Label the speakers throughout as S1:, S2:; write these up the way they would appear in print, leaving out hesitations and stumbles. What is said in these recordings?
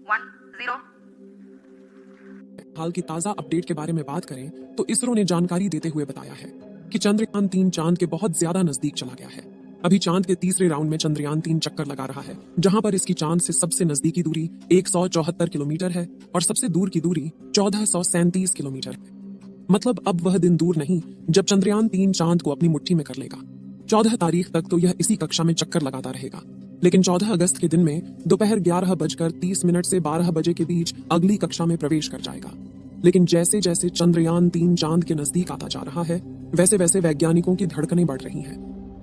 S1: 1 0।
S2: हाल की ताजा अपडेट के बारे में बात करें तो इसरो ने जानकारी देते हुए बताया है कि चंद्रयान-3 चांद के बहुत ज्यादा नजदीक चला गया है। अभी चांद के तीसरे राउंड में चंद्रयान-3 चक्कर लगा रहा है, जहां पर इसकी चांद से सबसे नजदीकी दूरी 174 किलोमीटर है और सबसे दूर की दूरी 1437 किलोमीटर है। मतलब अब वह दिन दूर नहीं जब चंद्रयान-3 चांद को अपनी मुट्ठी में कर लेगा। 14 तारीख तक तो यह इसी कक्षा में चक्कर लगाता रहेगा, लेकिन 14 अगस्त के दिन में दोपहर 11:30 से 12 बजे के बीच अगली कक्षा में प्रवेश कर जाएगा। लेकिन जैसे जैसे चंद्रयान-3 चांद के नजदीक आता जा रहा है, वैसे वैसे वैज्ञानिकों की धड़कनें बढ़ रही हैं,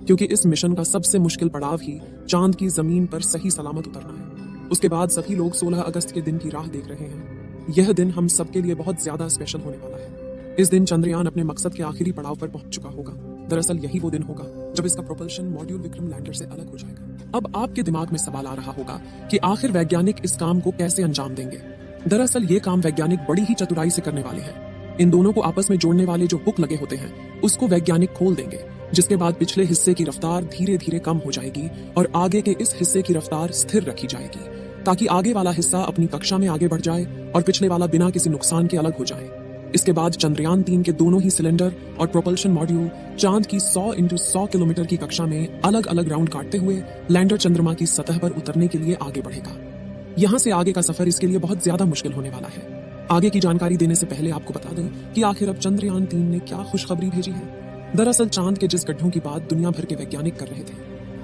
S2: क्योंकि इस मिशन का सबसे मुश्किल पड़ाव ही चांद की जमीन पर सही सलामत उतरना है। उसके बाद सभी लोग 16 अगस्त के दिन की राह देख रहे हैं। यह दिन हम सबके लिए बहुत ज्यादा स्पेशल होने वाला है। इस दिन चंद्रयान अपने मकसद के आखिरी पड़ाव पर पहुंच चुका होगा। दरअसल यही वो दिन होगा जब इसका प्रोपल्शन मॉड्यूल विक्रम लैंडर से अलग हो जाएगा। अब आपके दिमाग में सवाल आ रहा होगा कि आखिर वैज्ञानिक इस काम को कैसे अंजाम देंगे। दरअसल ये काम वैज्ञानिक बड़ी ही चतुराई से करने वाले हैं। इन दोनों को आपस में जोड़ने वाले जो हुक लगे होते हैं, उसको वैज्ञानिक खोल देंगे, जिसके बाद पिछले हिस्से की रफ्तार धीरे धीरे कम हो जाएगी और आगे के इस हिस्से की रफ्तार स्थिर रखी जाएगी, ताकि आगे वाला हिस्सा अपनी कक्षा में आगे बढ़ जाए और पिछले वाला बिना किसी नुकसान के अलग हो जाए। इसके बाद चंद्रयान-3 के दोनों ही सिलेंडर और प्रोपल्शन मॉड्यूल चांद की 100 × 100 किलोमीटर की कक्षा में अलग अलग राउंड काटते हुए लैंडर चंद्रमा की सतह पर उतरने के लिए आगे बढ़ेगा। यहाँ से आगे का सफर इसके लिए बहुत ज्यादा मुश्किल होने वाला है। आगे की जानकारी देने से पहले आपको बता दें कि आखिर अब चंद्रयान-3 ने क्या खुशखबरी भेजी है। दरअसल चांद के जिस गड्ढों की बात दुनिया भर के वैज्ञानिक कर रहे थे,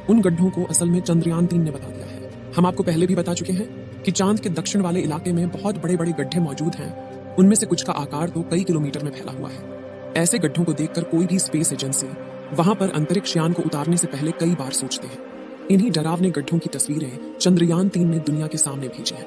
S2: उन गड्ढों को असल में चंद्रयान-3 ने बता दिया है। हम आपको पहले भी बता चुके हैं कि चांद के दक्षिण वाले इलाके में बहुत बड़े बड़े गड्ढे मौजूद हैं। उनमें से कुछ का आकार तो कई किलोमीटर में फैला हुआ है। ऐसे गड्ढों को देखकर कोई भी स्पेस एजेंसी वहां पर अंतरिक्ष यान को उतारने से पहले कई बार सोचते हैं। इन्हीं डरावने गड्ढों की तस्वीरें चंद्रयान-3 ने दुनिया के सामने भेजी हैं।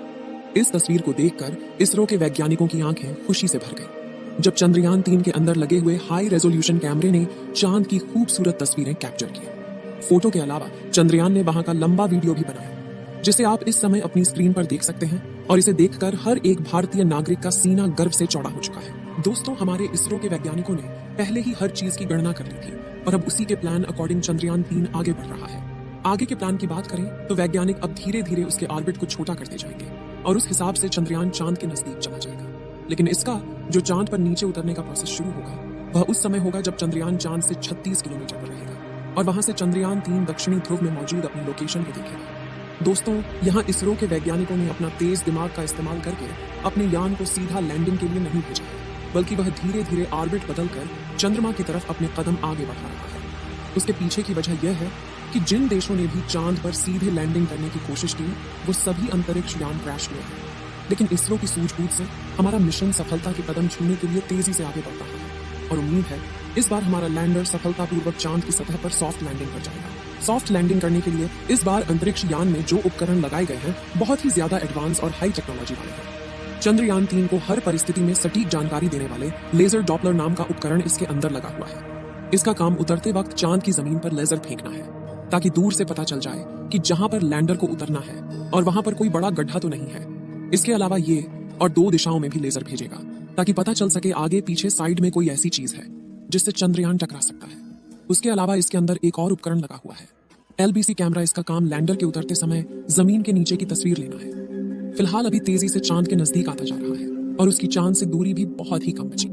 S2: इस तस्वीर को देखकर इसरो के वैज्ञानिकों की आंखें खुशी से भर गई, जब चंद्रयान-3 के अंदर लगे हुए हाई रेजोल्यूशन कैमरे ने चांद की खूबसूरत तस्वीरें कैप्चर की। फोटो के अलावा चंद्रयान ने वहां का लंबा वीडियो भी बनाया, जिसे आप इस समय अपनी स्क्रीन पर देख सकते हैं, और इसे देखकर हर एक भारतीय नागरिक का सीना गर्व से चौड़ा हो चुका है। दोस्तों, हमारे इसरो के वैज्ञानिकों ने पहले ही हर चीज की गणना कर ली थी और अब उसी के प्लान अकॉर्डिंग चंद्रयान-3 आगे बढ़ रहा है। आगे के प्लान की बात करें तो वैज्ञानिक अब धीरे धीरे उसके ऑर्बिट को छोटा करते जाएंगे और उस हिसाब से चंद्रयान चांद के नजदीक चला जाएगा। लेकिन इसका जो चांद पर नीचे उतरने का प्रोसेस शुरू होगा, वह उस समय होगा जब चंद्रयान चांद से 36 किलोमीटर पर रहेगा और वहां से चंद्रयान-3 दक्षिणी ध्रुव में मौजूद अपनी लोकेशन को देखेगा। दोस्तों, यहाँ इसरो के वैज्ञानिकों ने अपना तेज दिमाग का इस्तेमाल करके अपने यान को सीधा लैंडिंग के लिए नहीं भेजा, बल्कि वह धीरे धीरे ऑर्बिट बदलकर चंद्रमा की तरफ अपने कदम आगे बढ़ा रहा है। उसके पीछे की वजह यह है कि जिन देशों ने भी चांद पर सीधे लैंडिंग करने की कोशिश की, वो सभी अंतरिक्ष यान क्रैश हुए हैं। लेकिन इसरो की सूझबूझ से हमारा मिशन सफलता के कदम छूने के लिए तेजी से आगे बढ़ रहा है और उम्मीद है इस बार हमारा लैंडर सफलतापूर्वक चांद की सतह पर सॉफ्ट लैंडिंग कर जाएगा। सॉफ्ट लैंडिंग करने के लिए इस बार अंतरिक्ष यान में जो उपकरण लगाए गए हैं, बहुत ही ज्यादा एडवांस और हाई टेक्नोलॉजी वाले हैं। चंद्रयान-3 को हर परिस्थिति में सटीक जानकारी देने वाले लेजर डॉपलर नाम का उपकरण इसके अंदर लगा हुआ है। इसका काम उतरते वक्त चांद की जमीन पर लेजर फेंकना है, ताकि दूर से पता चल जाए कि जहां पर लैंडर को उतरना है और वहां पर कोई बड़ा गड्ढा तो नहीं है। इसके अलावा ये और 2 दिशाओं में भी लेजर भेजेगा, ताकि पता चल सके आगे पीछे साइड में कोई ऐसी चीज है जिससे चंद्रयान टकरा सकता है। उसके अलावा इसके अंदर एक और उपकरण लगा हुआ है, LBC कैमरा। इसका काम लैंडर के उतरते समय जमीन के नीचे की तस्वीर लेना है। फिलहाल अभी तेजी से चांद के नजदीक आता जा रहा है और उसकी चांद से दूरी भी बहुत ही कम बची।